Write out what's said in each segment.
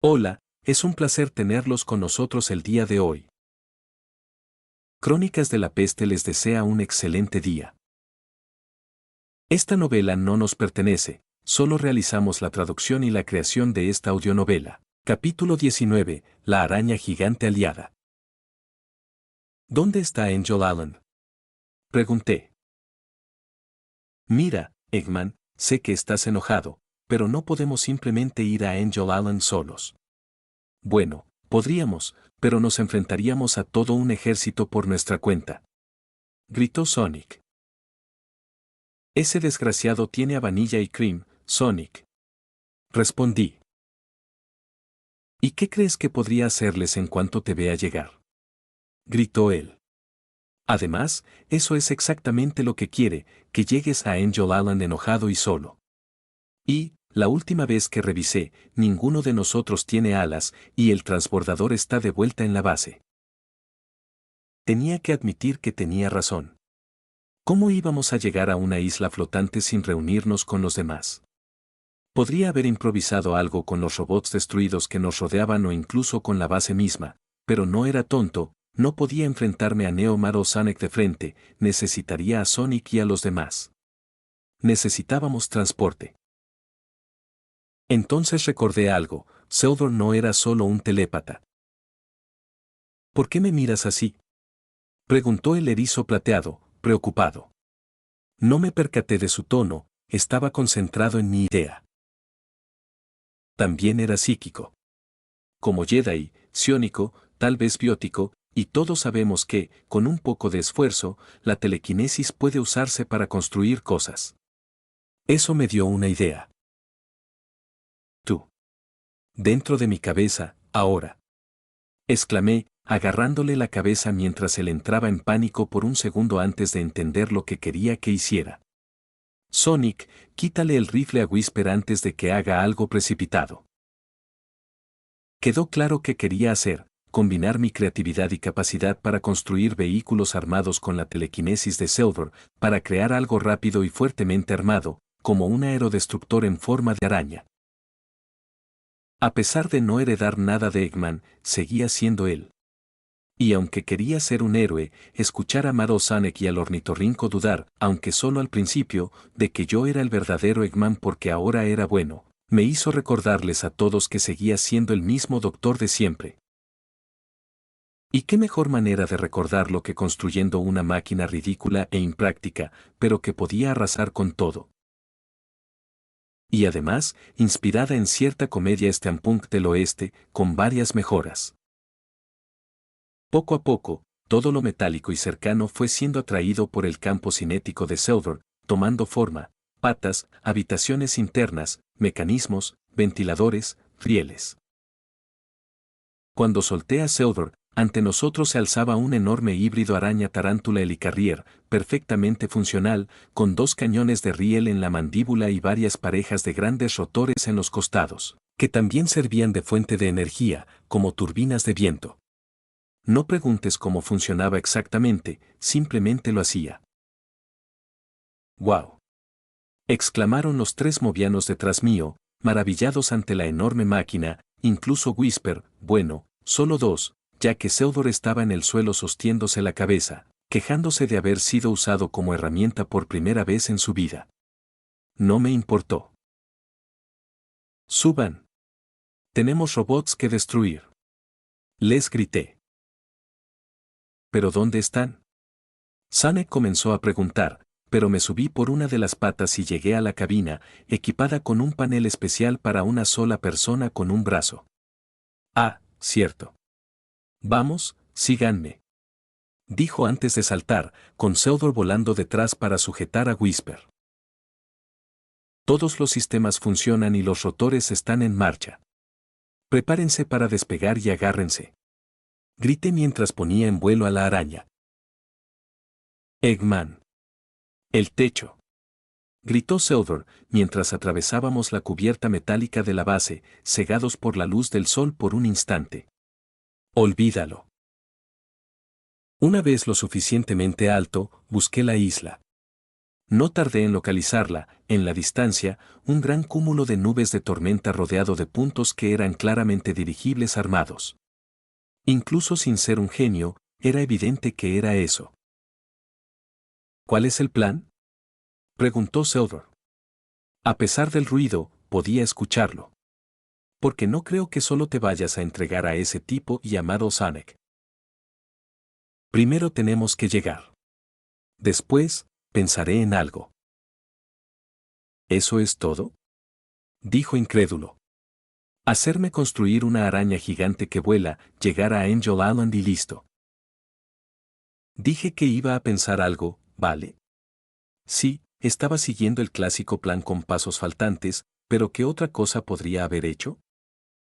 Hola, es un placer tenerlos con nosotros el día de hoy. Crónicas de la Peste les desea un excelente día. Esta novela no nos pertenece, solo realizamos la traducción y la creación de esta audionovela. Capítulo 19, La araña gigante aliada. ¿Dónde está Angel Allen? Pregunté. Mira, Eggman, sé que estás enojado, pero no podemos simplemente ir a Angel Allen solos. Bueno, podríamos, pero nos enfrentaríamos a todo un ejército por nuestra cuenta. Gritó Sonic. Ese desgraciado tiene a Vanilla y Cream, Sonic. Respondí. ¿Y qué crees que podría hacerles en cuanto te vea llegar? Gritó él. Además, eso es exactamente lo que quiere, que llegues a Angel Island enojado y solo. Y, la última vez que revisé, ninguno de nosotros tiene alas y el transbordador está de vuelta en la base. Tenía que admitir que tenía razón. ¿Cómo íbamos a llegar a una isla flotante sin reunirnos con los demás? Podría haber improvisado algo con los robots destruidos que nos rodeaban o incluso con la base misma, pero no era tonto, no podía enfrentarme a Neomar o Sonic de frente, necesitaría a Sonic y a los demás. Necesitábamos transporte. Entonces recordé algo, Silver no era solo un telépata. ¿Por qué me miras así? Preguntó el erizo plateado, preocupado. No me percaté de su tono, estaba concentrado en mi idea. También era psíquico. Como Jedi, psiónico, tal vez biótico, y todos sabemos que, con un poco de esfuerzo, la telequinesis puede usarse para construir cosas. Eso me dio una idea. Tú. Dentro de mi cabeza, ahora. Exclamé, agarrándole la cabeza mientras él entraba en pánico por un segundo antes de entender lo que quería que hiciera. Sonic, quítale el rifle a Whisper antes de que haga algo precipitado. Quedó claro que quería hacer, combinar mi creatividad y capacidad para construir vehículos armados con la telequinesis de Silver, para crear algo rápido y fuertemente armado, como un aerodestructor en forma de araña. A pesar de no heredar nada de Eggman, seguía siendo él. Y aunque quería ser un héroe, escuchar a Maro Sonic y al ornitorrinco dudar, aunque solo al principio, de que yo era el verdadero Eggman porque ahora era bueno, me hizo recordarles a todos que seguía siendo el mismo doctor de siempre. ¿Y qué mejor manera de recordarlo que construyendo una máquina ridícula e impráctica, pero que podía arrasar con todo? Y además, inspirada en cierta comedia steampunk del oeste, con varias mejoras. Poco a poco, todo lo metálico y cercano fue siendo atraído por el campo cinético de Silver, tomando forma, patas, habitaciones internas, mecanismos, ventiladores, rieles. Cuando solté a Silver, ante nosotros se alzaba un enorme híbrido araña tarántula helicarrier, perfectamente funcional, con 2 cañones de riel en la mandíbula y varias parejas de grandes rotores en los costados, que también servían de fuente de energía, como turbinas de viento. No preguntes cómo funcionaba exactamente, simplemente lo hacía. ¡Wow! Exclamaron los 3 movianos detrás mío, maravillados ante la enorme máquina, incluso Whisper, bueno, solo 2, ya que Silver estaba en el suelo sostiéndose la cabeza, quejándose de haber sido usado como herramienta por primera vez en su vida. No me importó. Suban. Tenemos robots que destruir. Les grité. ¿Pero dónde están? Sonic comenzó a preguntar, pero me subí por una de las patas y llegué a la cabina, equipada con un panel especial para una sola persona con un brazo. Ah, cierto. Vamos, síganme. Dijo antes de saltar, con Silver volando detrás para sujetar a Whisper. Todos los sistemas funcionan y los rotores están en marcha. Prepárense para despegar y agárrense. Grité mientras ponía en vuelo a la araña. Eggman. El techo. Gritó Silver, mientras atravesábamos la cubierta metálica de la base, cegados por la luz del sol por un instante. Olvídalo. Una vez lo suficientemente alto, busqué la isla. No tardé en localizarla, en la distancia, un gran cúmulo de nubes de tormenta rodeado de puntos que eran claramente dirigibles armados. Incluso sin ser un genio, era evidente que era eso. ¿Cuál es el plan?, preguntó Silver. A pesar del ruido, podía escucharlo. Porque no creo que solo te vayas a entregar a ese tipo llamado Sonic. Primero tenemos que llegar. Después, pensaré en algo. ¿Eso es todo?, dijo incrédulo. Hacerme construir una araña gigante que vuela, llegar a Angel Island y listo. Dije que iba a pensar algo, ¿vale? Sí, estaba siguiendo el clásico plan con pasos faltantes, pero ¿qué otra cosa podría haber hecho?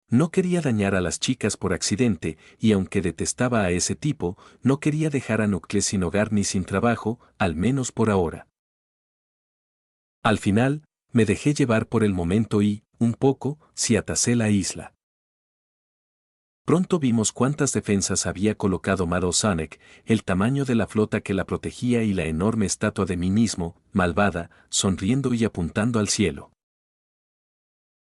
No quería dañar a las chicas por accidente, y aunque detestaba a ese tipo, no quería dejar a Nucleus sin hogar ni sin trabajo, al menos por ahora. Al final, me dejé llevar por el momento y, un poco, sí atasé la isla. Pronto vimos cuántas defensas había colocado Mado Sonic, el tamaño de la flota que la protegía y la enorme estatua de mí mismo, malvada, sonriendo y apuntando al cielo.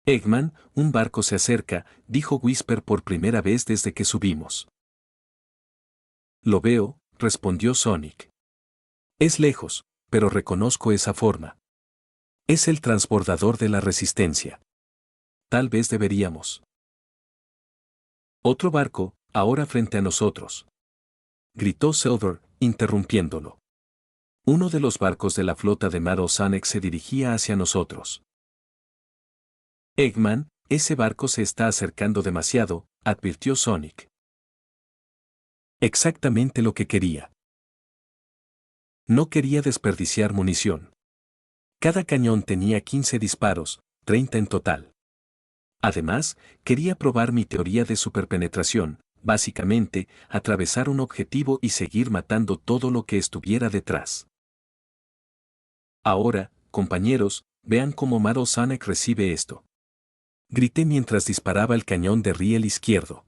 Eggman, un barco se acerca, dijo Whisper por primera vez desde que subimos. Lo veo, respondió Sonic. Es lejos, pero reconozco esa forma. Es el transbordador de la resistencia. Tal vez deberíamos. Otro barco, ahora frente a nosotros. Gritó Silver, interrumpiéndolo. Uno de los barcos de la flota de Mado Sonic se dirigía hacia nosotros. Eggman, ese barco se está acercando demasiado, advirtió Sonic. Exactamente lo que quería. No quería desperdiciar munición. Cada cañón tenía 15 disparos, 30 en total. Además, quería probar mi teoría de superpenetración, básicamente, atravesar un objetivo y seguir matando todo lo que estuviera detrás. Ahora, compañeros, vean cómo Mado Sonic recibe esto. Grité mientras disparaba el cañón de riel izquierdo.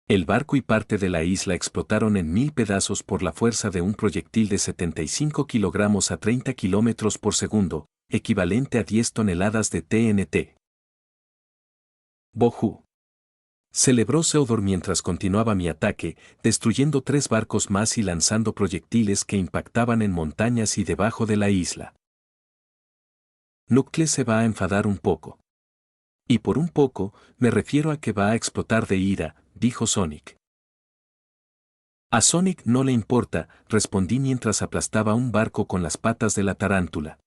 El barco y parte de la isla explotaron en 1000 pedazos por la fuerza de un proyectil de 75 kilogramos a 30 kilómetros por segundo, equivalente a 10 toneladas de TNT. Bohu. Celebró Seodor mientras continuaba mi ataque, destruyendo 3 barcos más y lanzando proyectiles que impactaban en montañas y debajo de la isla. Nucleus se va a enfadar un poco. Y por un poco, me refiero a que va a explotar de ira, dijo Sonic. A Sonic no le importa, respondí mientras aplastaba un barco con las patas de la tarántula.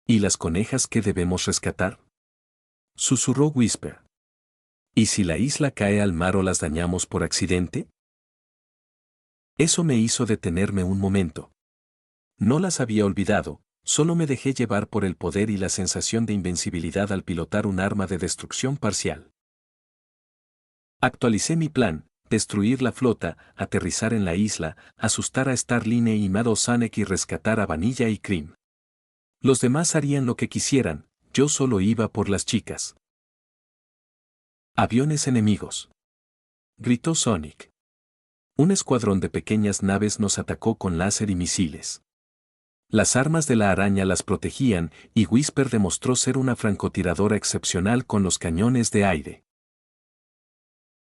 ¿Y las conejas que debemos rescatar?, susurró Whisper. ¿Y si la isla cae al mar o las dañamos por accidente? Eso me hizo detenerme un momento. No las había olvidado, solo me dejé llevar por el poder y la sensación de invencibilidad al pilotar un arma de destrucción parcial. Actualicé mi plan: destruir la flota, aterrizar en la isla, asustar a Starline y Mado Sonic y rescatar a Vanilla y Cream. Los demás harían lo que quisieran, yo solo iba por las chicas. Aviones enemigos, gritó Sonic. Un escuadrón de pequeñas naves nos atacó con láser y misiles. Las armas de la araña las protegían, y Whisper demostró ser una francotiradora excepcional con los cañones de aire.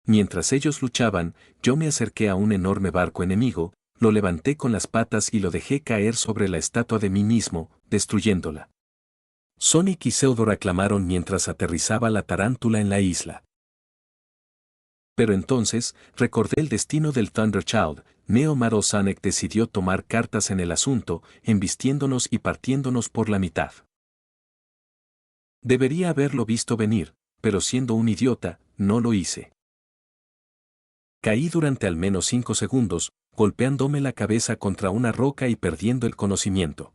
Mientras ellos luchaban, yo me acerqué a un enorme barco enemigo, lo levanté con las patas y lo dejé caer sobre la estatua de mí mismo, destruyéndola. Sonic y Seodor aclamaron mientras aterrizaba la tarántula en la isla. Pero entonces, recordé el destino del Thunderchild. Mado Sonic decidió tomar cartas en el asunto, embistiéndonos y partiéndonos por la mitad. Debería haberlo visto venir, pero siendo un idiota, no lo hice. Caí durante al menos 5 segundos, golpeándome la cabeza contra una roca y perdiendo el conocimiento.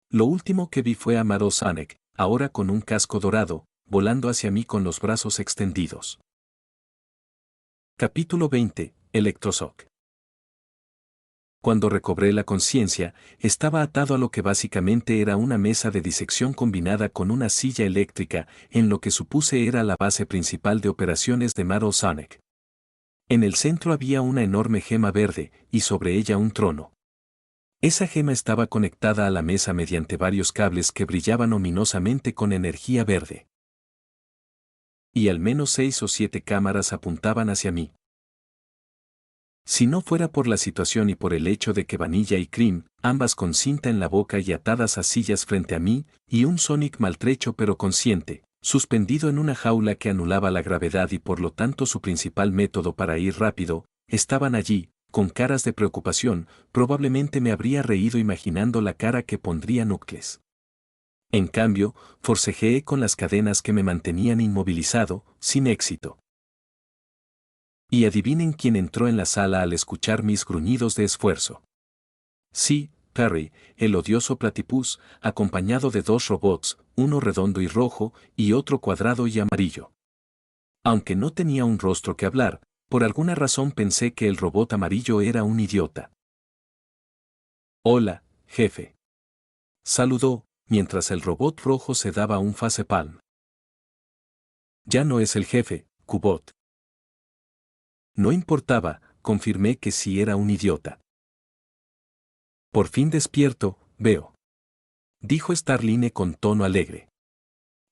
Lo último que vi fue a Mado Sonic, ahora con un casco dorado, volando hacia mí con los brazos extendidos. Capítulo 20. Electroshock. Cuando recobré la conciencia, estaba atado a lo que básicamente era una mesa de disección combinada con una silla eléctrica, en lo que supuse era la base principal de operaciones de Mado Sonic. En el centro había una enorme gema verde, y sobre ella un trono. Esa gema estaba conectada a la mesa mediante varios cables que brillaban ominosamente con energía verde. Y al menos 6 o 7 cámaras apuntaban hacia mí. Si no fuera por la situación y por el hecho de que Vanilla y Cream, ambas con cinta en la boca y atadas a sillas frente a mí, y un Sonic maltrecho pero consciente, suspendido en una jaula que anulaba la gravedad y por lo tanto su principal método para ir rápido, estaban allí, con caras de preocupación, probablemente me habría reído imaginando la cara que pondría Knuckles. En cambio, forcejeé con las cadenas que me mantenían inmovilizado, sin éxito. Y adivinen quién entró en la sala al escuchar mis gruñidos de esfuerzo. Sí, Perry, el odioso platypus, acompañado de 2 robots, uno redondo y rojo, y otro cuadrado y amarillo. Aunque no tenía un rostro que hablar, por alguna razón pensé que el robot amarillo era un idiota. Hola, jefe. Saludó, mientras el robot rojo se daba un facepalm. Ya no es el jefe, Cubot. No importaba, confirmé que sí era un idiota. Por fin despierto, veo. Dijo Starline con tono alegre.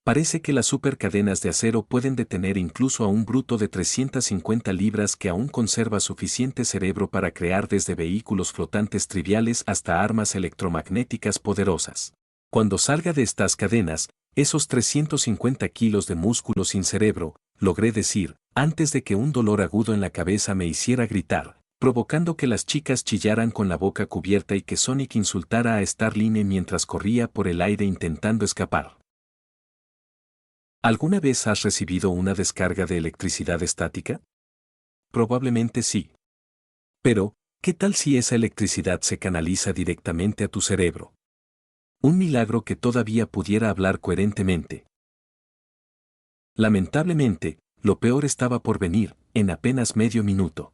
Parece que las supercadenas de acero pueden detener incluso a un bruto de 350 libras que aún conserva suficiente cerebro para crear desde vehículos flotantes triviales hasta armas electromagnéticas poderosas. Cuando salga de estas cadenas, esos 350 kilos de músculo sin cerebro, logré decir, antes de que un dolor agudo en la cabeza me hiciera gritar, provocando que las chicas chillaran con la boca cubierta y que Sonic insultara a Starline mientras corría por el aire intentando escapar. ¿Alguna vez has recibido una descarga de electricidad estática? Probablemente sí. Pero, ¿qué tal si esa electricidad se canaliza directamente a tu cerebro? Un milagro que todavía pudiera hablar coherentemente. Lamentablemente, lo peor estaba por venir, en apenas medio minuto.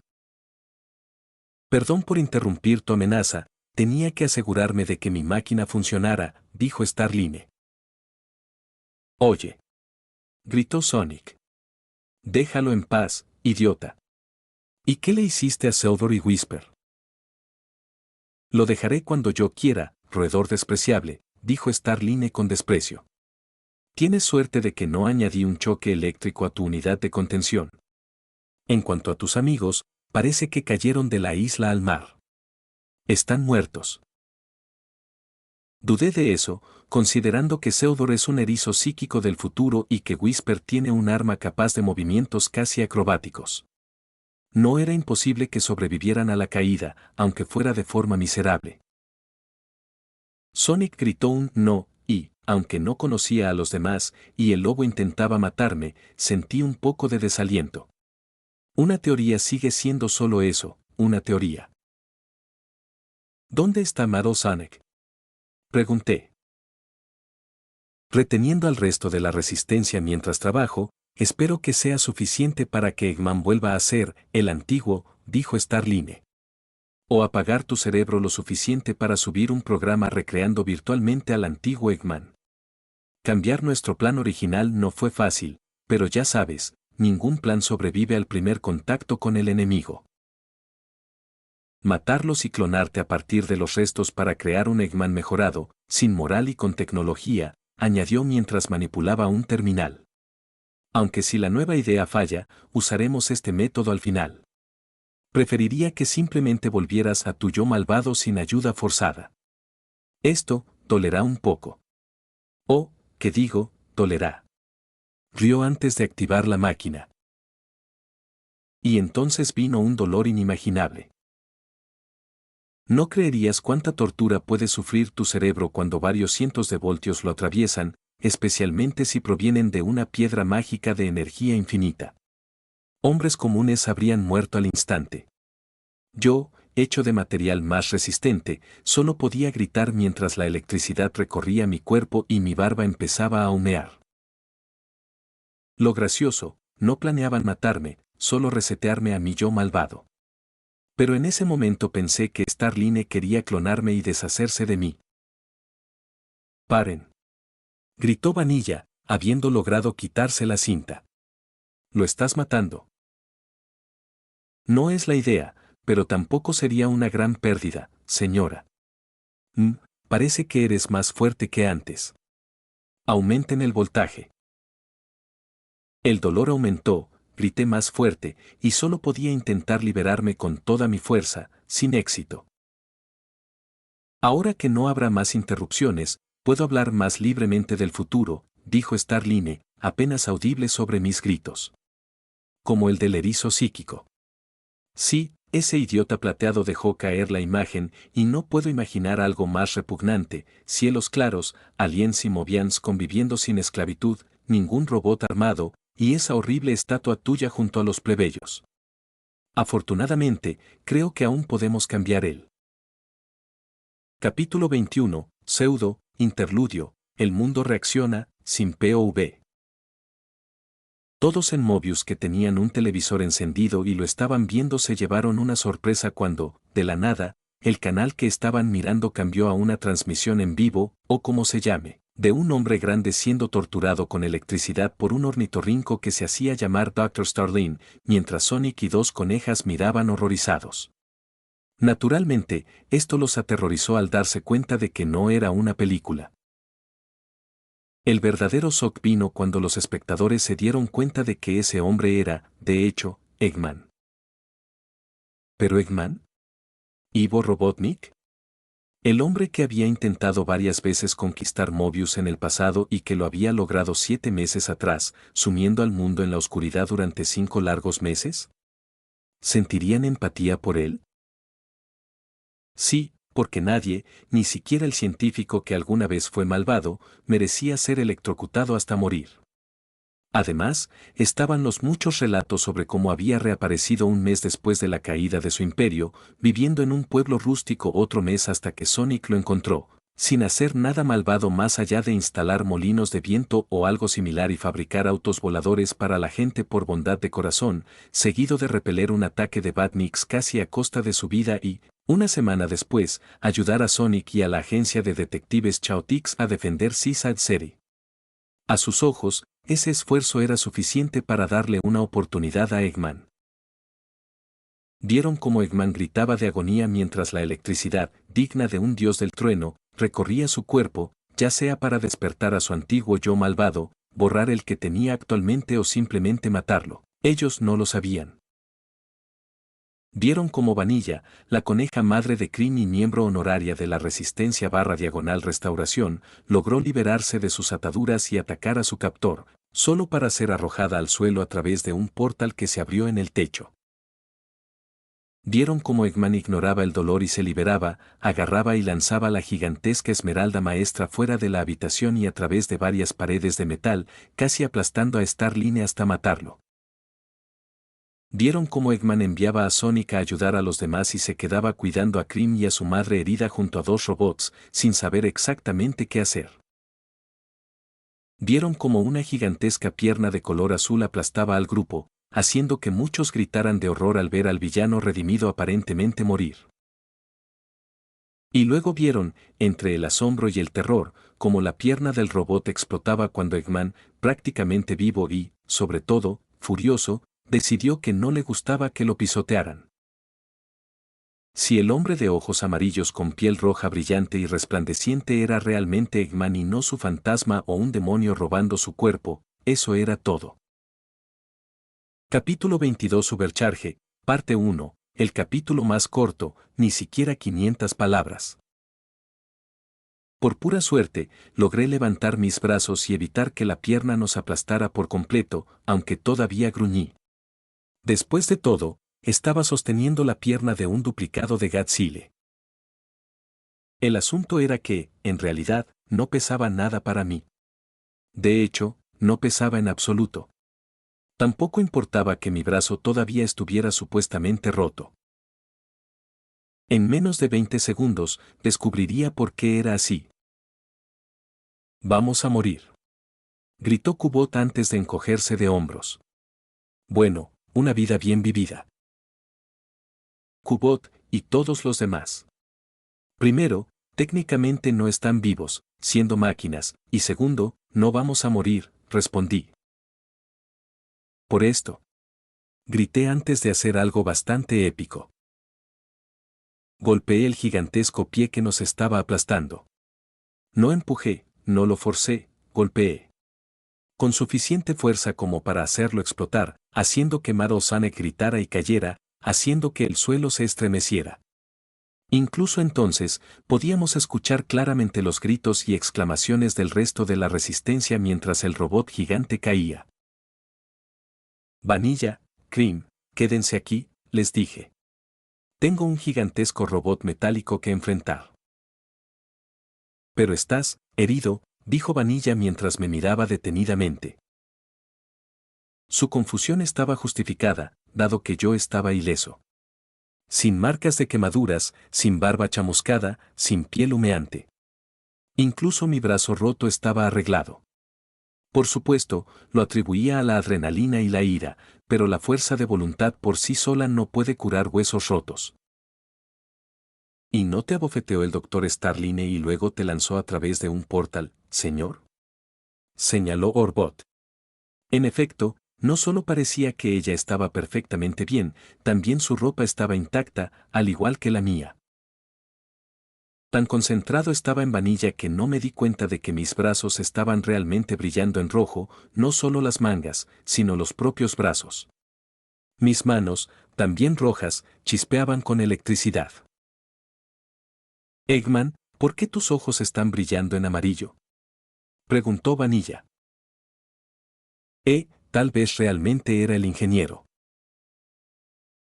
Perdón por interrumpir tu amenaza, tenía que asegurarme de que mi máquina funcionara, dijo Starline. Oye, gritó Sonic. Déjalo en paz, idiota. ¿Y qué le hiciste a Silver y Whisper? Lo dejaré cuando yo quiera, roedor despreciable, dijo Starline con desprecio. Tienes suerte de que no añadí un choque eléctrico a tu unidad de contención. En cuanto a tus amigos, parece que cayeron de la isla al mar. Están muertos. Dudé de eso, considerando que Seudor es un erizo psíquico del futuro y que Whisper tiene un arma capaz de movimientos casi acrobáticos. No era imposible que sobrevivieran a la caída, aunque fuera de forma miserable. Sonic gritó un no, y, aunque no conocía a los demás, y el lobo intentaba matarme, sentí un poco de desaliento. Una teoría sigue siendo solo eso, una teoría. ¿Dónde está Amado Sonic? Pregunté. Reteniendo al resto de la resistencia mientras trabajo, espero que sea suficiente para que Eggman vuelva a ser el antiguo, dijo Starline. O apagar tu cerebro lo suficiente para subir un programa recreando virtualmente al antiguo Eggman. Cambiar nuestro plan original no fue fácil, pero ya sabes, ningún plan sobrevive al primer contacto con el enemigo. Matarlos y clonarte a partir de los restos para crear un Eggman mejorado, sin moral y con tecnología, añadió mientras manipulaba un terminal. Aunque si la nueva idea falla, usaremos este método al final. Preferiría que simplemente volvieras a tu yo malvado sin ayuda forzada. Esto, dolerá un poco. O, que digo, dolerá. Rió antes de activar la máquina. Y entonces vino un dolor inimaginable. No creerías cuánta tortura puede sufrir tu cerebro cuando varios cientos de voltios lo atraviesan, especialmente si provienen de una piedra mágica de energía infinita. Hombres comunes habrían muerto al instante. Yo, hecho de material más resistente, solo podía gritar mientras la electricidad recorría mi cuerpo y mi barba empezaba a humear. Lo gracioso, no planeaban matarme, solo resetearme a mi yo malvado. Pero en ese momento pensé que Starline quería clonarme y deshacerse de mí. ¡Paren! Gritó Vanilla, habiendo logrado quitarse la cinta. Lo estás matando. No es la idea, pero tampoco sería una gran pérdida, señora. Mm, parece que eres más fuerte que antes. Aumenten el voltaje. El dolor aumentó, grité más fuerte, y solo podía intentar liberarme con toda mi fuerza, sin éxito. Ahora que no habrá más interrupciones, puedo hablar más libremente del futuro, dijo Starline, apenas audible sobre mis gritos. Como el del erizo psíquico. Sí, ese idiota plateado dejó caer la imagen, y no puedo imaginar algo más repugnante: cielos claros, aliens y movians conviviendo sin esclavitud, ningún robot armado, y esa horrible estatua tuya junto a los plebeyos. Afortunadamente, creo que aún podemos cambiar el. Capítulo 21, Pseudo, Interludio, el mundo reacciona, sin POV. Todos en Mobius que tenían un televisor encendido y lo estaban viendo se llevaron una sorpresa cuando, de la nada, el canal que estaban mirando cambió a una transmisión en vivo, o como se llame, de un hombre grande siendo torturado con electricidad por un ornitorrinco que se hacía llamar Dr. Starling, mientras Sonic y dos conejas miraban horrorizados. Naturalmente, esto los aterrorizó al darse cuenta de que no era una película. El verdadero shock vino cuando los espectadores se dieron cuenta de que ese hombre era, de hecho, Eggman. ¿Pero Eggman? ¿Ivo Robotnik? El hombre que había intentado varias veces conquistar Mobius en el pasado y que lo había logrado 7 meses atrás, sumiendo al mundo en la oscuridad durante 5 largos meses. ¿Sentirían empatía por él? Sí, porque nadie, ni siquiera el científico que alguna vez fue malvado, merecía ser electrocutado hasta morir. Además, estaban los muchos relatos sobre cómo había reaparecido un mes después de la caída de su imperio, viviendo en un pueblo rústico otro mes hasta que Sonic lo encontró, sin hacer nada malvado más allá de instalar molinos de viento o algo similar y fabricar autos voladores para la gente por bondad de corazón, seguido de repeler un ataque de Badniks casi a costa de su vida y, una semana después, ayudar a Sonic y a la agencia de detectives Chaotix a defender Seaside City. A sus ojos, ese esfuerzo era suficiente para darle una oportunidad a Eggman. Vieron cómo Eggman gritaba de agonía mientras la electricidad, digna de un dios del trueno, recorría su cuerpo, ya sea para despertar a su antiguo yo malvado, borrar el que tenía actualmente o simplemente matarlo. Ellos no lo sabían. Vieron cómo Vanilla, la coneja madre de Cream y miembro honoraria de la Resistencia/Restauración, logró liberarse de sus ataduras y atacar a su captor, solo para ser arrojada al suelo a través de un portal que se abrió en el techo. Vieron cómo Eggman ignoraba el dolor y se liberaba, agarraba y lanzaba la gigantesca esmeralda maestra fuera de la habitación y a través de varias paredes de metal, casi aplastando a Starline hasta matarlo. Vieron cómo Eggman enviaba a Sonic a ayudar a los demás y se quedaba cuidando a Cream y a su madre herida junto a 2 robots, sin saber exactamente qué hacer. Vieron cómo una gigantesca pierna de color azul aplastaba al grupo, haciendo que muchos gritaran de horror al ver al villano redimido aparentemente morir. Y luego vieron, entre el asombro y el terror, cómo la pierna del robot explotaba cuando Eggman, prácticamente vivo y, sobre todo, furioso, decidió que no le gustaba que lo pisotearan. Si el hombre de ojos amarillos con piel roja brillante y resplandeciente era realmente Eggman y no su fantasma o un demonio robando su cuerpo, eso era todo. Capítulo 22 Supercharge, parte 1, el capítulo más corto, ni siquiera 500 palabras. Por pura suerte, logré levantar mis brazos y evitar que la pierna nos aplastara por completo, aunque todavía gruñí. Después de todo, estaba sosteniendo la pierna de un duplicado de Godzilla. El asunto era que, en realidad, no pesaba nada para mí. De hecho, no pesaba en absoluto. Tampoco importaba que mi brazo todavía estuviera supuestamente roto. En menos de 20 segundos, descubriría por qué era así. «Vamos a morir», gritó Kubot antes de encogerse de hombros. «Bueno, una vida bien vivida». Kubot, y todos los demás. Primero, técnicamente no están vivos, siendo máquinas, y segundo, no vamos a morir, respondí. Por esto. Grité antes de hacer algo bastante épico. Golpeé el gigantesco pie que nos estaba aplastando. No empujé, no lo forcé, golpeé. Con suficiente fuerza como para hacerlo explotar, haciendo que Madosane gritara y cayera, haciendo que el suelo se estremeciera. Incluso entonces, podíamos escuchar claramente los gritos y exclamaciones del resto de la resistencia mientras el robot gigante caía. Vanilla, Cream, quédense aquí, les dije. Tengo un gigantesco robot metálico que enfrentar. Pero estás, herido, dijo Vanilla mientras me miraba detenidamente. Su confusión estaba justificada, dado que yo estaba ileso. Sin marcas de quemaduras, sin barba chamuscada, sin piel humeante. Incluso mi brazo roto estaba arreglado. Por supuesto, lo atribuía a la adrenalina y la ira, pero la fuerza de voluntad por sí sola no puede curar huesos rotos. ¿Y no te abofeteó el doctor Starline y luego te lanzó a través de un portal, señor? Señaló Orbot. En efecto, no solo parecía que ella estaba perfectamente bien, también su ropa estaba intacta, al igual que la mía. Tan concentrado estaba en Vanilla que no me di cuenta de que mis brazos estaban realmente brillando en rojo, no solo las mangas, sino los propios brazos. Mis manos, también rojas, chispeaban con electricidad. Eggman, ¿por qué tus ojos están brillando en amarillo? Preguntó Vanilla. Tal vez realmente era el ingeniero.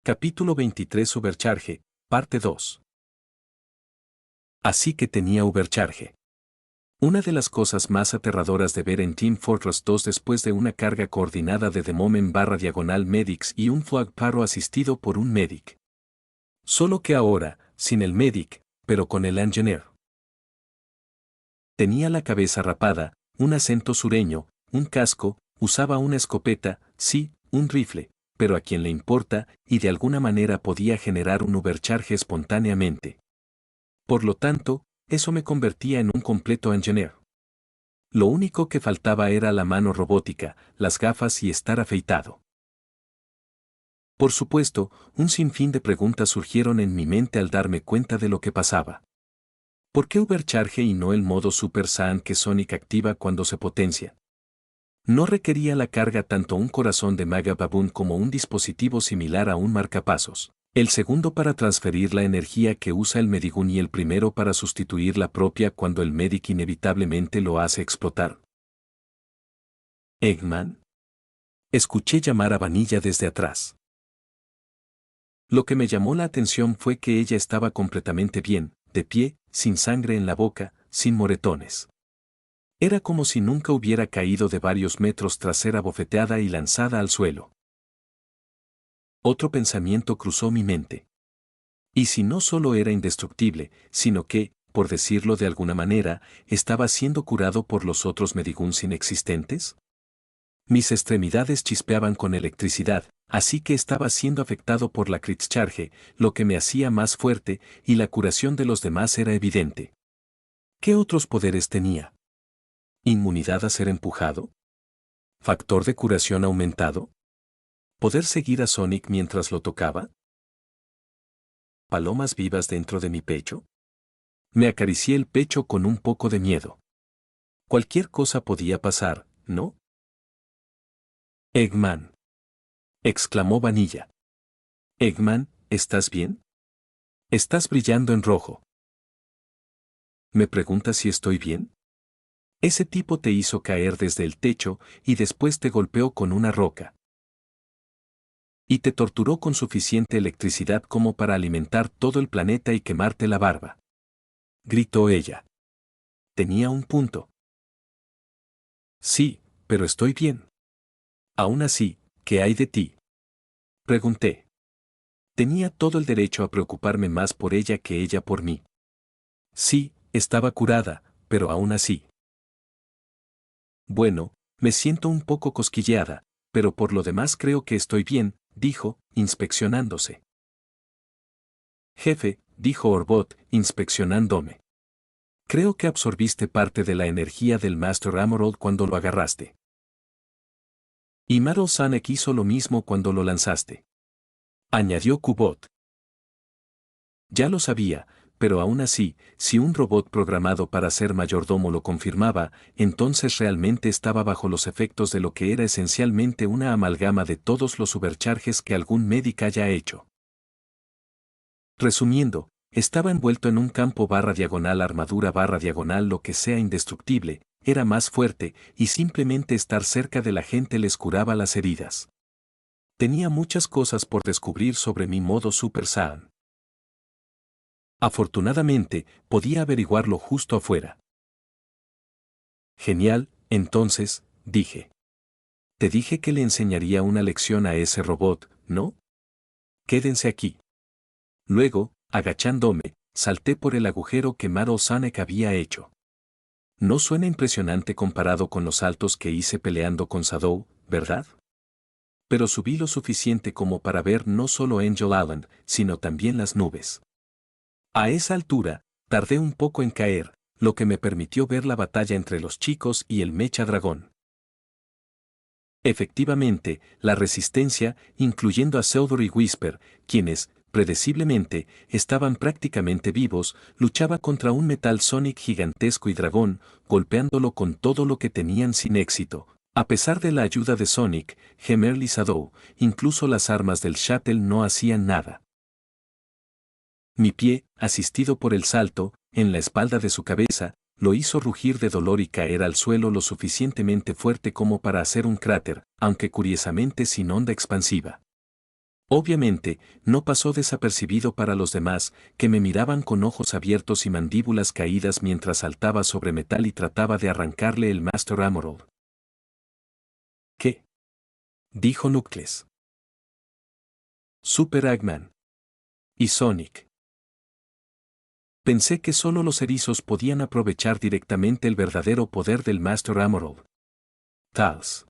Capítulo 23 Supercharge, parte 2. Así que tenía Ubercharge. Una de las cosas más aterradoras de ver en Team Fortress 2 después de una carga coordinada de Demomen/diagonal Medics y un Flag Paro asistido por un Medic. Solo que ahora, sin el Medic, pero con el Engineer. Tenía la cabeza rapada, un acento sureño, un casco, usaba una escopeta, sí, un rifle, pero a quien le importa, y de alguna manera podía generar un Ubercharge espontáneamente. Por lo tanto, eso me convertía en un completo engineer. Lo único que faltaba era la mano robótica, las gafas y estar afeitado. Por supuesto, un sinfín de preguntas surgieron en mi mente al darme cuenta de lo que pasaba. ¿Por qué Ubercharge y no el modo Super Saiyan que Sonic activa cuando se potencia? No requería la carga tanto un corazón de Mega Baboon como un dispositivo similar a un marcapasos. El segundo para transferir la energía que usa el Medigun y el primero para sustituir la propia cuando el Medic inevitablemente lo hace explotar. ¿Eggman? Escuché llamar a Vanilla desde atrás. Lo que me llamó la atención fue que ella estaba completamente bien, de pie, sin sangre en la boca, sin moretones. Era como si nunca hubiera caído de varios metros tras ser abofeteada y lanzada al suelo. Otro pensamiento cruzó mi mente. ¿Y si no solo era indestructible, sino que, por decirlo de alguna manera, estaba siendo curado por los otros Mediguns inexistentes? Mis extremidades chispeaban con electricidad, así que estaba siendo afectado por la Kritzcharge, lo que me hacía más fuerte, y la curación de los demás era evidente. ¿Qué otros poderes tenía? ¿Inmunidad a ser empujado? ¿Factor de curación aumentado? ¿Poder seguir a Sonic mientras lo tocaba? ¿Palomas vivas dentro de mi pecho? Me acaricié el pecho con un poco de miedo. Cualquier cosa podía pasar, ¿no? Eggman. Exclamó Vanilla. Eggman, ¿estás bien? Estás brillando en rojo. ¿Me preguntas si estoy bien? Ese tipo te hizo caer desde el techo y después te golpeó con una roca. Y te torturó con suficiente electricidad como para alimentar todo el planeta y quemarte la barba. Gritó ella. Tenía un punto. Sí, pero estoy bien. Aún así, ¿qué hay de ti? Pregunté. Tenía todo el derecho a preocuparme más por ella que ella por mí. Sí, estaba curada, pero aún así. Bueno, me siento un poco cosquilleada, pero por lo demás creo que estoy bien, dijo, inspeccionándose. Jefe, dijo Orbot, inspeccionándome. Creo que absorbiste parte de la energía del Master Emerald cuando lo agarraste. Y Maro Sanek hizo lo mismo cuando lo lanzaste. Añadió Kubot. Ya lo sabía, pero aún así, si un robot programado para ser mayordomo lo confirmaba, entonces realmente estaba bajo los efectos de lo que era esencialmente una amalgama de todos los supercharges que algún médico haya hecho. Resumiendo, estaba envuelto en un campo barra diagonal armadura barra diagonal lo que sea indestructible, era más fuerte, y simplemente estar cerca de la gente les curaba las heridas. Tenía muchas cosas por descubrir sobre mi modo Super Saiyan. Afortunadamente, podía averiguarlo justo afuera. Genial, entonces, dije. Te dije que le enseñaría una lección a ese robot, ¿no? Quédense aquí. Luego, agachándome, salté por el agujero que Maro Sanek había hecho. No suena impresionante comparado con los saltos que hice peleando con Sadou, ¿verdad? Pero subí lo suficiente como para ver no solo Angel Island, sino también las nubes. A esa altura, tardé un poco en caer, lo que me permitió ver la batalla entre los chicos y el Mecha Dragón. Efectivamente, la resistencia, incluyendo a Seudor y Whisper, quienes, predeciblemente, estaban prácticamente vivos, luchaba contra un Metal Sonic gigantesco y dragón, golpeándolo con todo lo que tenían sin éxito. A pesar de la ayuda de Sonic, Gemerl y Shadow, incluso las armas del Shuttle no hacían nada. Mi pie, asistido por el salto, en la espalda de su cabeza, lo hizo rugir de dolor y caer al suelo lo suficientemente fuerte como para hacer un cráter, aunque curiosamente sin onda expansiva. Obviamente, no pasó desapercibido para los demás, que me miraban con ojos abiertos y mandíbulas caídas mientras saltaba sobre metal y trataba de arrancarle el Master Emerald. ¿Qué? Dijo Knuckles. Super Eggman. Y Sonic. Pensé que solo los erizos podían aprovechar directamente el verdadero poder del Master Emerald. Tals.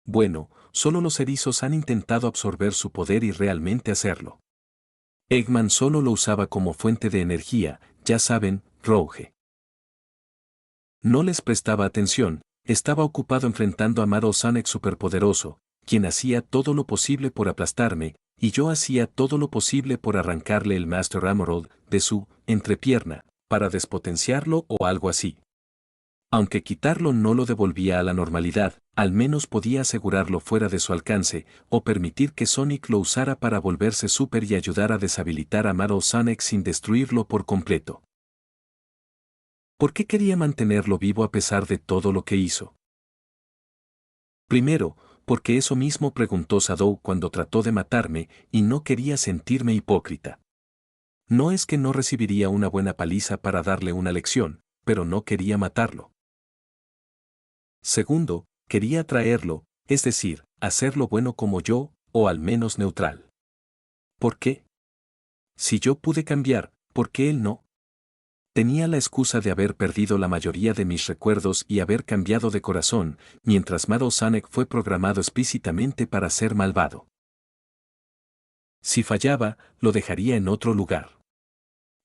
Bueno, solo los erizos han intentado absorber su poder y realmente hacerlo. Eggman solo lo usaba como fuente de energía, ya saben, Rouge. No les prestaba atención, estaba ocupado enfrentando a Maro Sonic superpoderoso, quien hacía todo lo posible por aplastarme, y yo hacía todo lo posible por arrancarle el Master Emerald de su entrepierna, para despotenciarlo o algo así. Aunque quitarlo no lo devolvía a la normalidad, al menos podía asegurarlo fuera de su alcance, o permitir que Sonic lo usara para volverse super y ayudar a deshabilitar a Maro Sonic sin destruirlo por completo. ¿Por qué quería mantenerlo vivo a pesar de todo lo que hizo? Primero, porque eso mismo preguntó Shadow cuando trató de matarme y no quería sentirme hipócrita. No es que no recibiría una buena paliza para darle una lección, pero no quería matarlo. Segundo, quería traerlo, es decir, hacerlo bueno como yo, o al menos neutral. ¿Por qué? Si yo pude cambiar, ¿por qué él no? Tenía la excusa de haber perdido la mayoría de mis recuerdos y haber cambiado de corazón, mientras Maro Sonic fue programado explícitamente para ser malvado. Si fallaba, lo dejaría en otro lugar.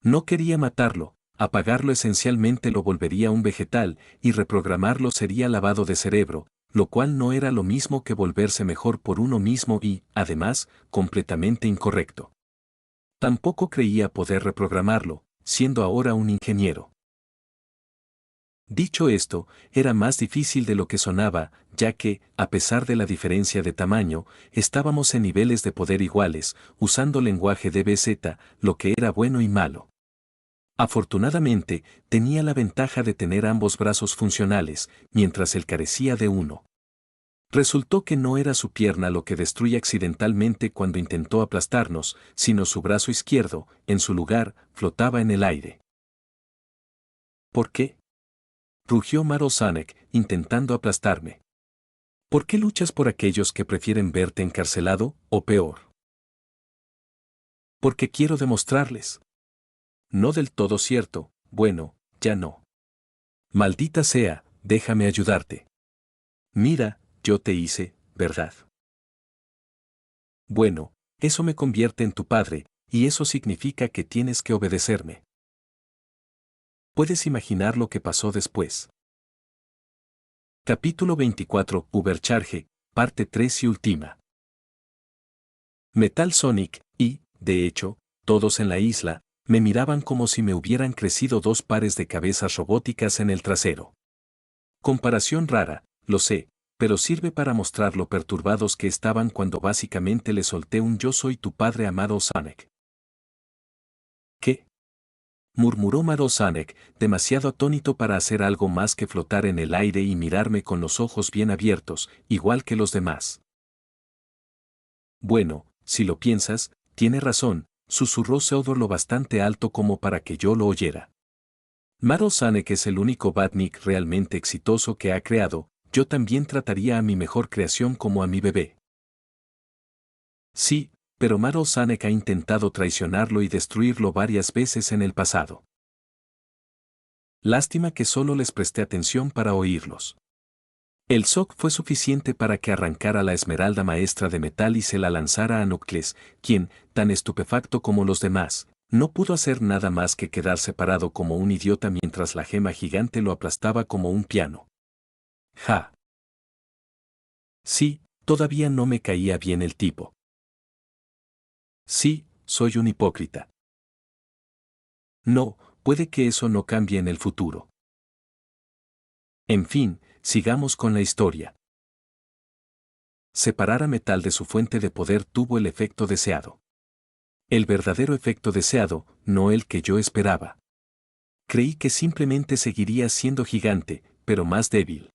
No quería matarlo, apagarlo esencialmente lo volvería un vegetal, y reprogramarlo sería lavado de cerebro, lo cual no era lo mismo que volverse mejor por uno mismo y, además, completamente incorrecto. Tampoco creía poder reprogramarlo, siendo ahora un ingeniero. Dicho esto, era más difícil de lo que sonaba, ya que, a pesar de la diferencia de tamaño, estábamos en niveles de poder iguales, usando lenguaje DBZ, lo que era bueno y malo. Afortunadamente, tenía la ventaja de tener ambos brazos funcionales, mientras él carecía de uno. Resultó que no era su pierna lo que destruye accidentalmente cuando intentó aplastarnos, sino su brazo izquierdo, en su lugar, flotaba en el aire. ¿Por qué? Rugió Maro Sonic, intentando aplastarme. ¿Por qué luchas por aquellos que prefieren verte encarcelado, o peor? Porque quiero demostrarles. No del todo cierto, bueno, ya no. Maldita sea, déjame ayudarte. Mira, yo te hice, ¿verdad? Bueno, eso me convierte en tu padre, y eso significa que tienes que obedecerme. Puedes imaginar lo que pasó después. Capítulo 24, Ubercharge, parte 3 y última. Metal Sonic, y, de hecho, todos en la isla, me miraban como si me hubieran crecido 2 pares de cabezas robóticas en el trasero. Comparación rara, lo sé, pero sirve para mostrar lo perturbados que estaban cuando básicamente le solté un "yo soy tu padre amado Sonic". ¿Qué? Murmuró Maro Sonic, demasiado atónito para hacer algo más que flotar en el aire y mirarme con los ojos bien abiertos, igual que los demás. Bueno, si lo piensas, tiene razón, susurró Theodore lo bastante alto como para que yo lo oyera. Maro Sonic es el único Batnik realmente exitoso que ha creado, yo también trataría a mi mejor creación como a mi bebé. Sí, pero Maro Sonic ha intentado traicionarlo y destruirlo varias veces en el pasado. Lástima que solo les presté atención para oírlos. El shock fue suficiente para que arrancara la esmeralda maestra de metal y se la lanzara a Nocles, quien, tan estupefacto como los demás, no pudo hacer nada más que quedar separado como un idiota mientras la gema gigante lo aplastaba como un piano. ¡Ja! Sí, todavía no me caía bien el tipo. Sí, soy un hipócrita. No, puede que eso no cambie en el futuro. En fin, sigamos con la historia. Separar a Metal de su fuente de poder tuvo el efecto deseado. El verdadero efecto deseado, no el que yo esperaba. Creí que simplemente seguiría siendo gigante, pero más débil.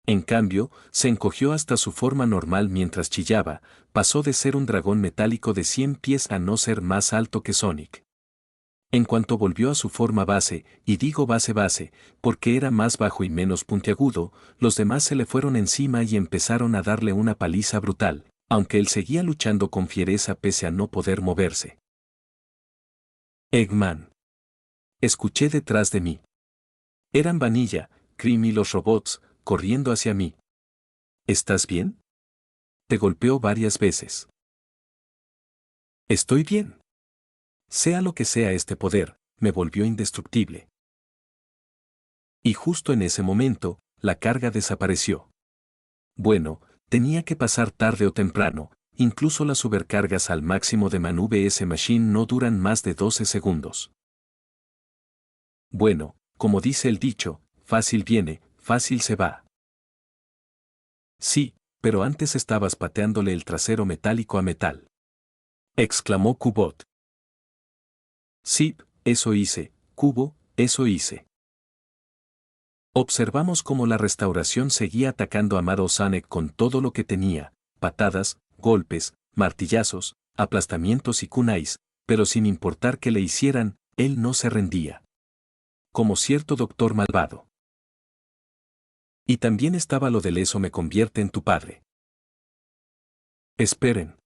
En cambio, se encogió hasta su forma normal mientras chillaba, pasó de ser un dragón metálico de 100 pies a no ser más alto que Sonic. En cuanto volvió a su forma base, y digo base porque era más bajo y menos puntiagudo, los demás se le fueron encima y empezaron a darle una paliza brutal, aunque él seguía luchando con fiereza pese a no poder moverse. Eggman. Escuché detrás de mí. Eran Vanilla, Cream y los robots, corriendo hacia mí. ¿Estás bien? Te golpeó varias veces. Estoy bien. Sea lo que sea este poder, me volvió indestructible. Y justo en ese momento, la carga desapareció. Bueno, tenía que pasar tarde o temprano, incluso las supercargas al máximo de Man vs Machine no duran más de 12 segundos. Bueno, como dice el dicho, fácil viene, fácil se va. Sí, pero antes estabas pateándole el trasero metálico a Metal. Exclamó Cubot. Sí, eso hice, Cubo, eso hice. Observamos cómo la restauración seguía atacando a Maro Sonic con todo lo que tenía, patadas, golpes, martillazos, aplastamientos y kunais, pero sin importar qué le hicieran, él no se rendía. Como cierto doctor malvado. Y también estaba lo del "eso me convierte en tu padre". Esperen.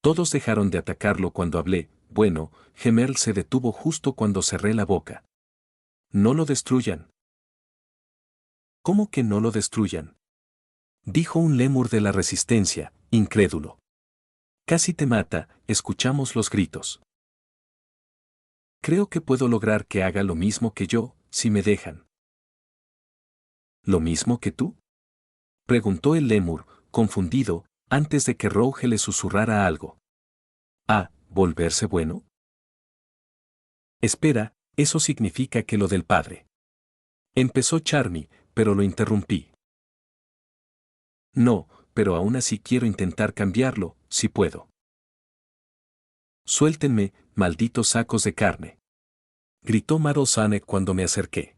Todos dejaron de atacarlo cuando hablé, bueno, Gemerl se detuvo justo cuando cerré la boca. No lo destruyan. ¿Cómo que no lo destruyan? Dijo un lémur de la resistencia, incrédulo. Casi te mata, escuchamos los gritos. Creo que puedo lograr que haga lo mismo que yo, si me dejan. ¿Lo mismo que tú? Preguntó el lémur, confundido, antes de que Rouge le susurrara algo. Ah, ¿volverse bueno? Espera, eso significa que lo del padre. Empezó Charmy, pero lo interrumpí. No, pero aún así quiero intentar cambiarlo, si puedo. Suéltenme, malditos sacos de carne. Gritó Maro Sonic cuando me acerqué.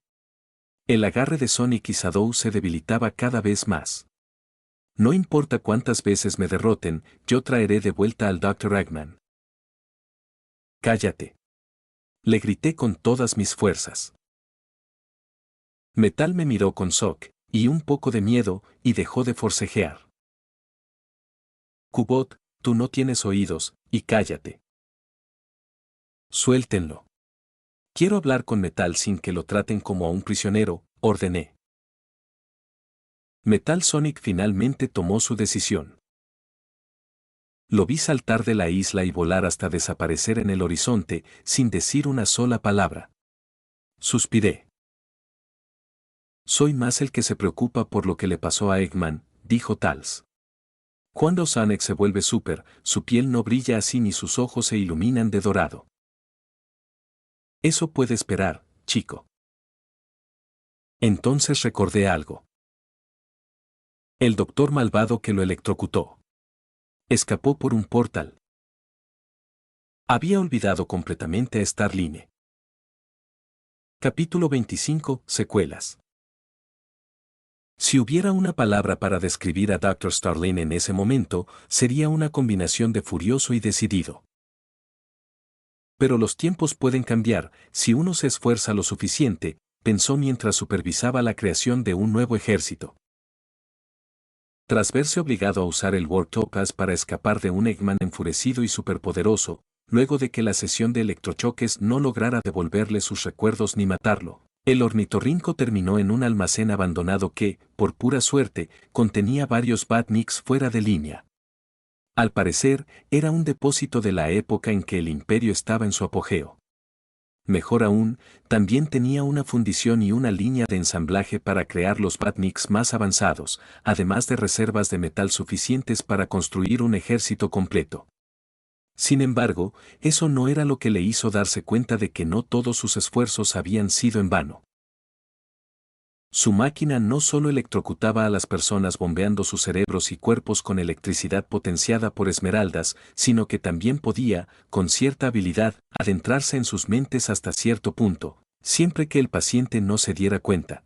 El agarre de Sonic y Shadow se debilitaba cada vez más. No importa cuántas veces me derroten, yo traeré de vuelta al Dr. Eggman. Cállate. Le grité con todas mis fuerzas. Metal me miró con shock, y un poco de miedo, y dejó de forcejear. Cubot, tú no tienes oídos, y cállate. Suéltenlo. Quiero hablar con Metal sin que lo traten como a un prisionero, ordené. Metal Sonic finalmente tomó su decisión. Lo vi saltar de la isla y volar hasta desaparecer en el horizonte, sin decir una sola palabra. Suspiré. Soy más el que se preocupa por lo que le pasó a Eggman, dijo Tals. Cuando Sonic se vuelve súper, su piel no brilla así ni sus ojos se iluminan de dorado. Eso puede esperar, chico. Entonces recordé algo. El doctor malvado que lo electrocutó. Escapó por un portal. Había olvidado completamente a Starline. Capítulo 25, Secuelas. Si hubiera una palabra para describir a Dr. Starling en ese momento, sería una combinación de furioso y decidido. Pero los tiempos pueden cambiar si uno se esfuerza lo suficiente, pensó mientras supervisaba la creación de un nuevo ejército. Tras verse obligado a usar el Warp Topaz para escapar de un Eggman enfurecido y superpoderoso, luego de que la sesión de electrochoques no lograra devolverle sus recuerdos ni matarlo, el ornitorrinco terminó en un almacén abandonado que, por pura suerte, contenía varios Batniks fuera de línea. Al parecer, era un depósito de la época en que el Imperio estaba en su apogeo. Mejor aún, también tenía una fundición y una línea de ensamblaje para crear los Batniks más avanzados, además de reservas de metal suficientes para construir un ejército completo. Sin embargo, eso no era lo que le hizo darse cuenta de que no todos sus esfuerzos habían sido en vano. Su máquina no solo electrocutaba a las personas bombeando sus cerebros y cuerpos con electricidad potenciada por esmeraldas, sino que también podía, con cierta habilidad, adentrarse en sus mentes hasta cierto punto, siempre que el paciente no se diera cuenta.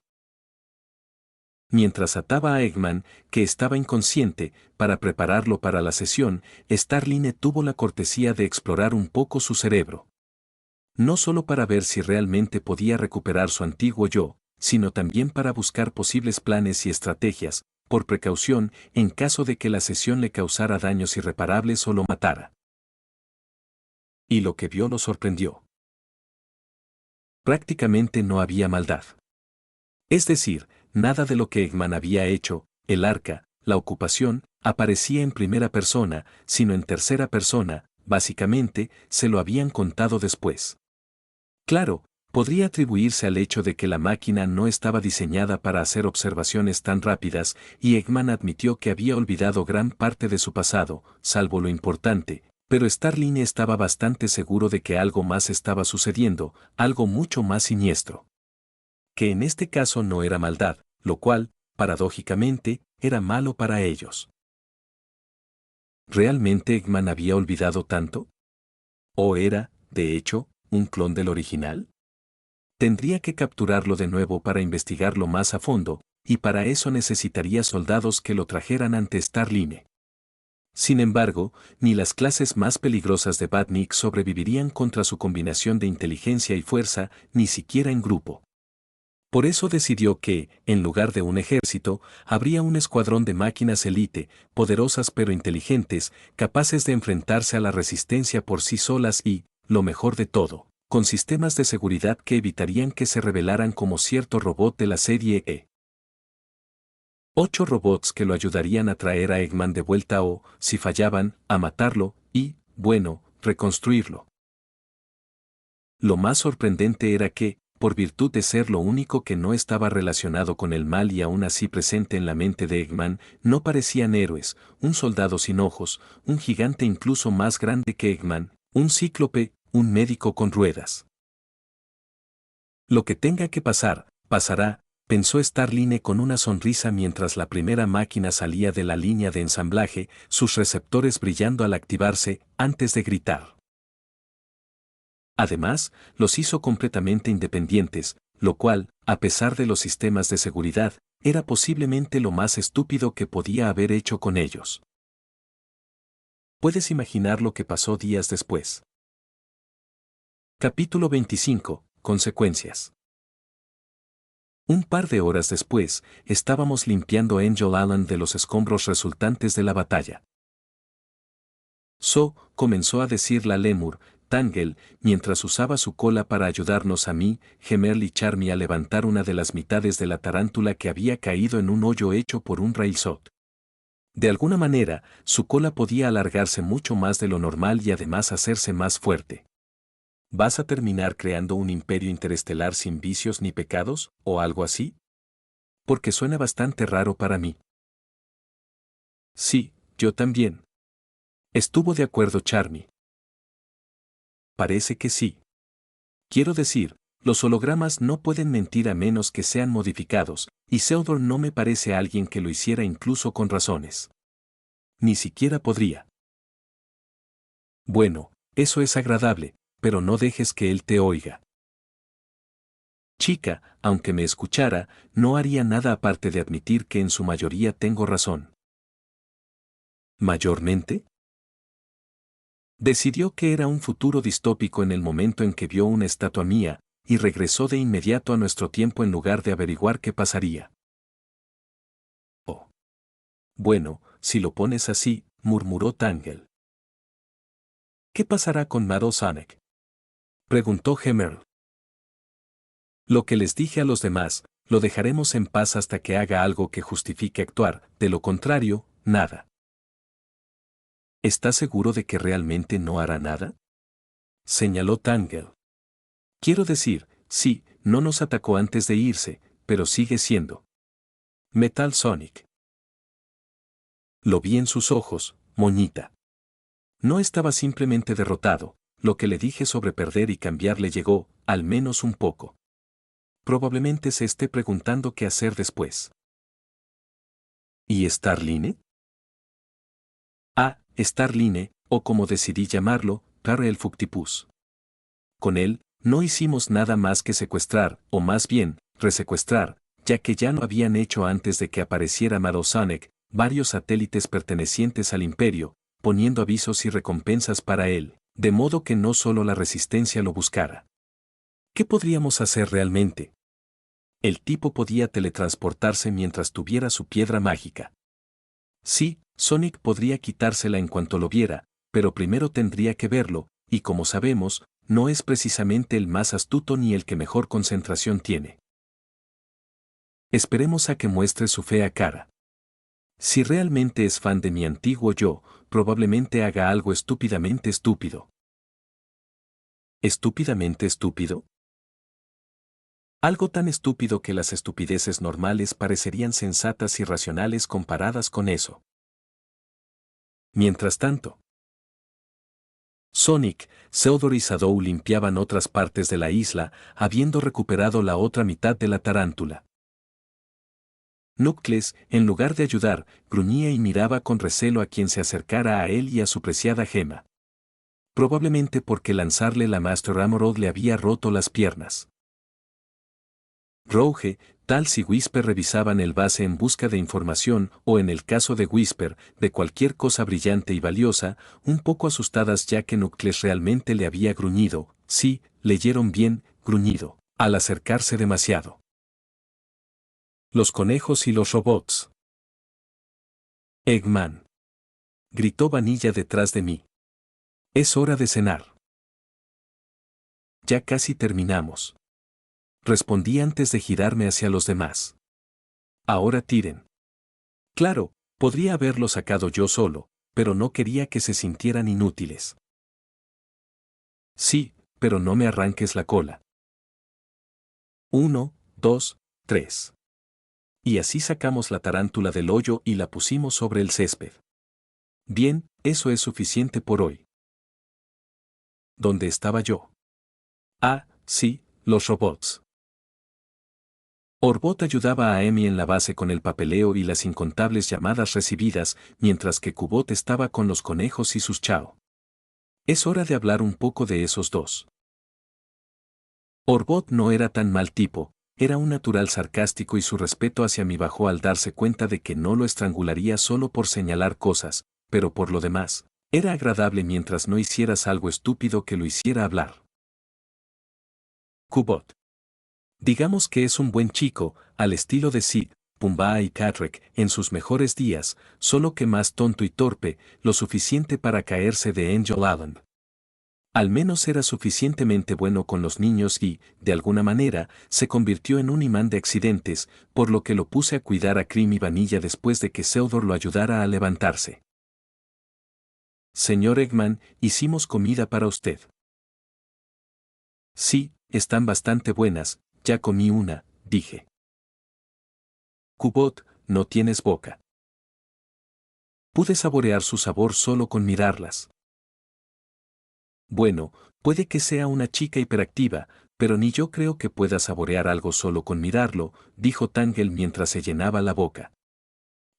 Mientras ataba a Eggman, que estaba inconsciente, para prepararlo para la sesión, Starline tuvo la cortesía de explorar un poco su cerebro. No solo para ver si realmente podía recuperar su antiguo yo, sino también para buscar posibles planes y estrategias, por precaución, en caso de que la sesión le causara daños irreparables o lo matara. Y lo que vio lo sorprendió. Prácticamente no había maldad. Es decir, nada de lo que Eggman había hecho, el arca, la ocupación, aparecía en primera persona, sino en tercera persona, básicamente, se lo habían contado después. Claro, podría atribuirse al hecho de que la máquina no estaba diseñada para hacer observaciones tan rápidas, y Eggman admitió que había olvidado gran parte de su pasado, salvo lo importante, pero Starline estaba bastante seguro de que algo más estaba sucediendo, algo mucho más siniestro. Que en este caso no era maldad, lo cual, paradójicamente, era malo para ellos. ¿Realmente Eggman había olvidado tanto? ¿O era, de hecho, un clon del original? Tendría que capturarlo de nuevo para investigarlo más a fondo, y para eso necesitaría soldados que lo trajeran ante Starline. Sin embargo, ni las clases más peligrosas de Batnik sobrevivirían contra su combinación de inteligencia y fuerza, ni siquiera en grupo. Por eso decidió que, en lugar de un ejército, habría un escuadrón de máquinas élite, poderosas pero inteligentes, capaces de enfrentarse a la resistencia por sí solas y, lo mejor de todo, con sistemas de seguridad que evitarían que se revelaran como cierto robot de la serie E. 8 robots que lo ayudarían a traer a Eggman de vuelta o, si fallaban, a matarlo y, bueno, reconstruirlo. Lo más sorprendente era que, por virtud de ser lo único que no estaba relacionado con el mal y aún así presente en la mente de Eggman, no parecían héroes, un soldado sin ojos, un gigante incluso más grande que Eggman, un cíclope, un médico con ruedas. Lo que tenga que pasar, pasará, pensó Starline con una sonrisa mientras la primera máquina salía de la línea de ensamblaje, sus receptores brillando al activarse, antes de gritar. Además, los hizo completamente independientes, lo cual, a pesar de los sistemas de seguridad, era posiblemente lo más estúpido que podía haber hecho con ellos. Puedes imaginar lo que pasó días después. Capítulo 25. Consecuencias. Un par de horas después, estábamos limpiando Angel Island de los escombros resultantes de la batalla. So, comenzó a decir la lémur, Tangle, mientras usaba su cola para ayudarnos a mí, Gemerl y Charmy a levantar una de las mitades de la tarántula que había caído en un hoyo hecho por un railshot. De alguna manera, su cola podía alargarse mucho más de lo normal y además hacerse más fuerte. ¿Vas a terminar creando un imperio interestelar sin vicios ni pecados, o algo así? Porque suena bastante raro para mí. Sí, Yo también. ¿Estuvo de acuerdo Charmy? Parece que sí. Quiero decir, los hologramas no pueden mentir a menos que sean modificados, y Seodor no me parece alguien que lo hiciera incluso con razones. Ni siquiera podría. Bueno, eso es agradable, pero no dejes que él te oiga. Chica, aunque me escuchara, no haría nada aparte de admitir que en su mayoría tengo razón. ¿Mayormente? Decidió que era un futuro distópico en el momento en que vio una estatua mía, y regresó de inmediato a nuestro tiempo en lugar de averiguar qué pasaría. Oh. Bueno, si lo pones así, murmuró Tangle. ¿Qué pasará con Mado Sonic? Preguntó Gemerl. Lo que les dije a los demás, lo dejaremos en paz hasta que haga algo que justifique actuar, de lo contrario, nada. ¿Estás seguro de que realmente no hará nada? Señaló Tangle. Quiero decir, sí, no nos atacó antes de irse, pero sigue siendo Metal Sonic. Lo vi en sus ojos, moñita. No estaba simplemente derrotado, lo que le dije sobre perder y cambiar le llegó, al menos un poco. Probablemente se esté preguntando qué hacer después. ¿Y Starline? Starline, o como decidí llamarlo, Carre el Fuctipus. Con él, no hicimos nada más que secuestrar, o más bien, resecuestrar, ya que ya lo habían hecho antes de que apareciera Madosonic, varios satélites pertenecientes al Imperio, poniendo avisos y recompensas para él, de modo que no solo la resistencia lo buscara. ¿Qué podríamos hacer realmente? El tipo podía teletransportarse mientras tuviera su piedra mágica. Sí, Sonic podría quitársela en cuanto lo viera, pero primero tendría que verlo, y como sabemos, no es precisamente el más astuto ni el que mejor concentración tiene. Esperemos a que muestre su fea cara. Si realmente es fan de mi antiguo yo, probablemente haga algo estúpidamente estúpido. ¿Estúpidamente estúpido? Algo tan estúpido que las estupideces normales parecerían sensatas y racionales comparadas con eso. Mientras tanto, Sonic, Seodor y Shadow limpiaban otras partes de la isla, habiendo recuperado la otra mitad de la tarántula. Knuckles, en lugar de ayudar, gruñía y miraba con recelo a quien se acercara a él y a su preciada gema. Probablemente porque lanzarle la Master Armorod le había roto las piernas. Rouge, Tals y Whisper revisaban el base en busca de información o en el caso de Whisper, de cualquier cosa brillante y valiosa, un poco asustadas ya que Knuckles realmente le había gruñido, sí, leyeron bien, gruñido, al acercarse demasiado. Los conejos y los robots. Eggman. Gritó Vanilla detrás de mí. Es hora de cenar. Ya casi terminamos. Respondí antes de girarme hacia los demás. Ahora tiren. Claro, podría haberlo sacado yo solo, pero no quería que se sintieran inútiles. Sí, pero no me arranques la cola. 1, 2, 3. Y así sacamos la tarántula del hoyo y la pusimos sobre el césped. Bien, eso es suficiente por hoy. ¿Dónde estaba yo? Ah, sí, los robots. Orbot ayudaba a Amy en la base con el papeleo y las incontables llamadas recibidas, mientras que Cubot estaba con los conejos y sus chao. Es hora de hablar un poco de esos dos. Orbot no era tan mal tipo, era un natural sarcástico y su respeto hacia mí bajó al darse cuenta de que no lo estrangularía solo por señalar cosas, pero por lo demás, era agradable mientras no hicieras algo estúpido que lo hiciera hablar. Cubot. Digamos que es un buen chico, al estilo de Sid, Pumbaa y Catrek en sus mejores días, solo que más tonto y torpe, lo suficiente para caerse de Angel Island. Al menos era suficientemente bueno con los niños y, de alguna manera, se convirtió en un imán de accidentes, por lo que lo puse a cuidar a Cream y Vanilla después de que Seodor lo ayudara a levantarse. Señor Eggman, hicimos comida para usted. Sí, están bastante buenas, ya comí una, dije. Cubot, no tienes boca. Pude saborear su sabor solo con mirarlas. Bueno, puede que sea una chica hiperactiva, pero ni yo creo que pueda saborear algo solo con mirarlo, dijo Tangle mientras se llenaba la boca.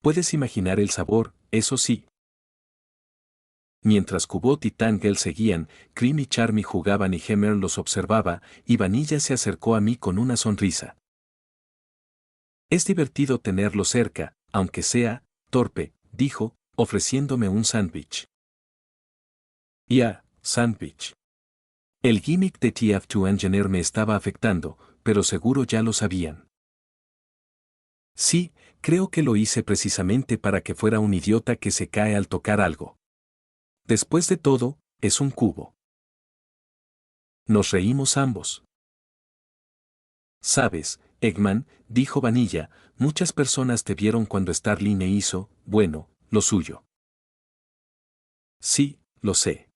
Puedes imaginar el sabor, eso sí. Mientras Cubot y Tangle seguían, Cream y Charmy jugaban y Hammer los observaba, y Vanilla se acercó a mí con una sonrisa. Es divertido tenerlo cerca, aunque sea torpe, dijo, ofreciéndome un sándwich. Sándwich. El gimmick de TF2 Engineer me estaba afectando, pero seguro ya lo sabían. Sí, creo que lo hice precisamente para que fuera un idiota que se cae al tocar algo. Después de todo, es un cubo. Nos reímos ambos. Sabes, Eggman, dijo Vanilla, muchas personas te vieron cuando Starline hizo, bueno, lo suyo. Sí, lo sé.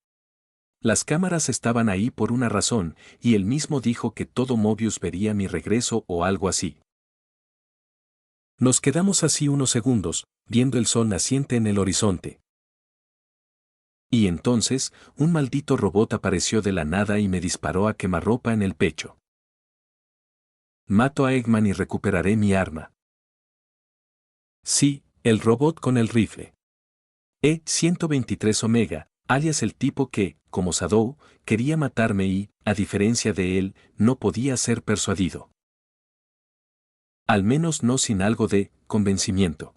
Las cámaras estaban ahí por una razón, y él mismo dijo que todo Mobius vería mi regreso o algo así. Nos quedamos así unos segundos, viendo el sol naciente en el horizonte. Y entonces, un maldito robot apareció de la nada y me disparó a quemarropa en el pecho. Mato a Eggman y recuperaré mi arma. Sí, el robot con el rifle. E-123 Omega, alias el tipo que, como Shadow, quería matarme y, a diferencia de él, no podía ser persuadido. Al menos no sin algo de convencimiento.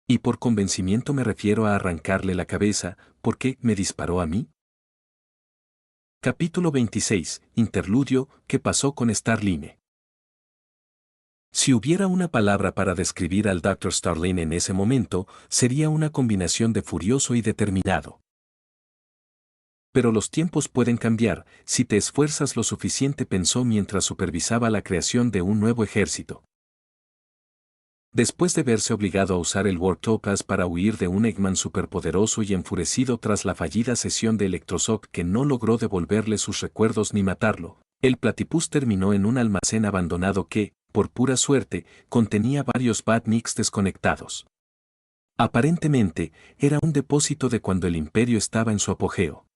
Y por convencimiento me refiero a arrancarle la cabeza, ¿por qué me disparó a mí? Capítulo 26, Interludio, ¿qué pasó con Starline? Si hubiera una palabra para describir al Dr. Starline en ese momento, sería una combinación de furioso y determinado. Pero los tiempos pueden cambiar, si te esfuerzas lo suficiente, pensó mientras supervisaba la creación de un nuevo ejército. Después de verse obligado a usar el Warp Topaz para huir de un Eggman superpoderoso y enfurecido tras la fallida sesión de Electroshock que no logró devolverle sus recuerdos ni matarlo, el Platypus terminó en un almacén abandonado que, por pura suerte, contenía varios Badniks desconectados. Aparentemente, era un depósito de cuando el Imperio estaba en su apogeo.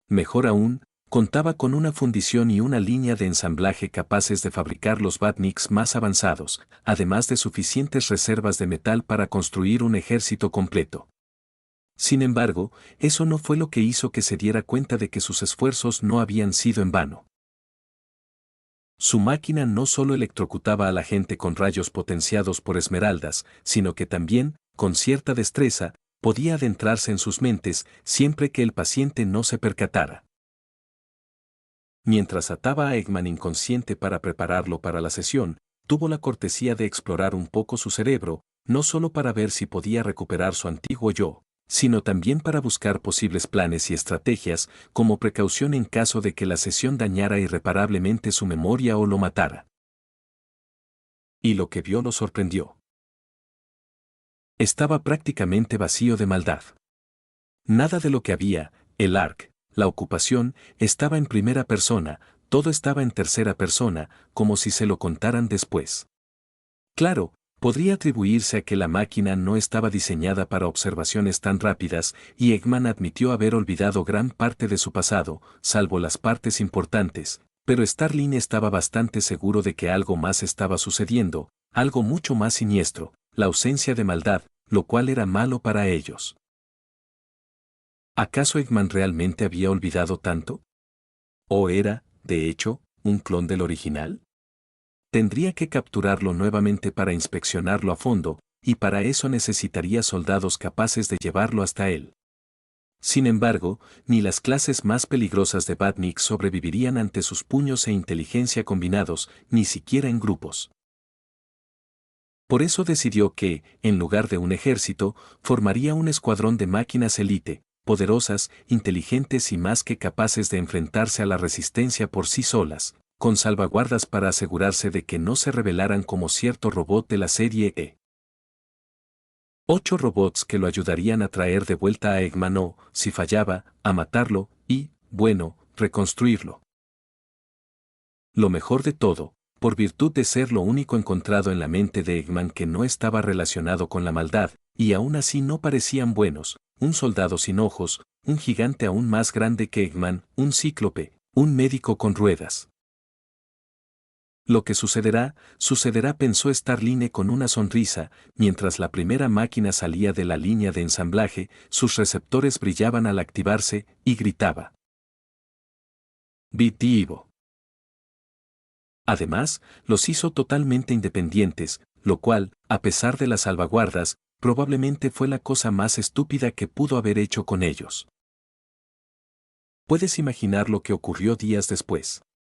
Mejor aún, contaba con una fundición y una línea de ensamblaje capaces de fabricar los Badniks más avanzados, además de suficientes reservas de metal para construir un ejército completo. Sin embargo, eso no fue lo que hizo que se diera cuenta de que sus esfuerzos no habían sido en vano. Su máquina no solo electrocutaba a la gente con rayos potenciados por esmeraldas, sino que también, con cierta destreza, podía adentrarse en sus mentes siempre que el paciente no se percatara. Mientras ataba a Eggman inconsciente para prepararlo para la sesión, tuvo la cortesía de explorar un poco su cerebro, no solo para ver si podía recuperar su antiguo yo, sino también para buscar posibles planes y estrategias como precaución en caso de que la sesión dañara irreparablemente su memoria o lo matara. Y lo que vio lo sorprendió. Estaba prácticamente vacío de maldad. Nada de lo que había, el ARC, la ocupación, estaba en primera persona, todo estaba en tercera persona, como si se lo contaran después. Claro, podría atribuirse a que la máquina no estaba diseñada para observaciones tan rápidas, y Eggman admitió haber olvidado gran parte de su pasado, salvo las partes importantes, pero Starline estaba bastante seguro de que algo más estaba sucediendo, algo mucho más siniestro, la ausencia de maldad, lo cual era malo para ellos. ¿Acaso Eggman realmente había olvidado tanto? ¿O era, de hecho, un clon del original? Tendría que capturarlo nuevamente para inspeccionarlo a fondo, y para eso necesitaría soldados capaces de llevarlo hasta él. Sin embargo, ni las clases más peligrosas de Badnik sobrevivirían ante sus puños e inteligencia combinados, ni siquiera en grupos. Por eso decidió que, en lugar de un ejército, formaría un escuadrón de máquinas élite, poderosas, inteligentes y más que capaces de enfrentarse a la resistencia por sí solas, con salvaguardas para asegurarse de que no se rebelaran como cierto robot de la serie E. 8 robots que lo ayudarían a traer de vuelta a Eggman o, si fallaba, a matarlo y, bueno, reconstruirlo. Lo mejor de todo, por virtud de ser lo único encontrado en la mente de Eggman que no estaba relacionado con la maldad, Y aún así no parecían buenos, un soldado sin ojos, un gigante aún más grande que Eggman, un cíclope, un médico con ruedas. Lo que sucederá, pensó Starline con una sonrisa, mientras la primera máquina salía de la línea de ensamblaje, sus receptores brillaban al activarse, y gritaba. Vitivo. Además, los hizo totalmente independientes, lo cual, a pesar de las salvaguardas, probablemente fue la cosa más estúpida que pudo haber hecho con ellos. Puedes imaginar lo que ocurrió días después.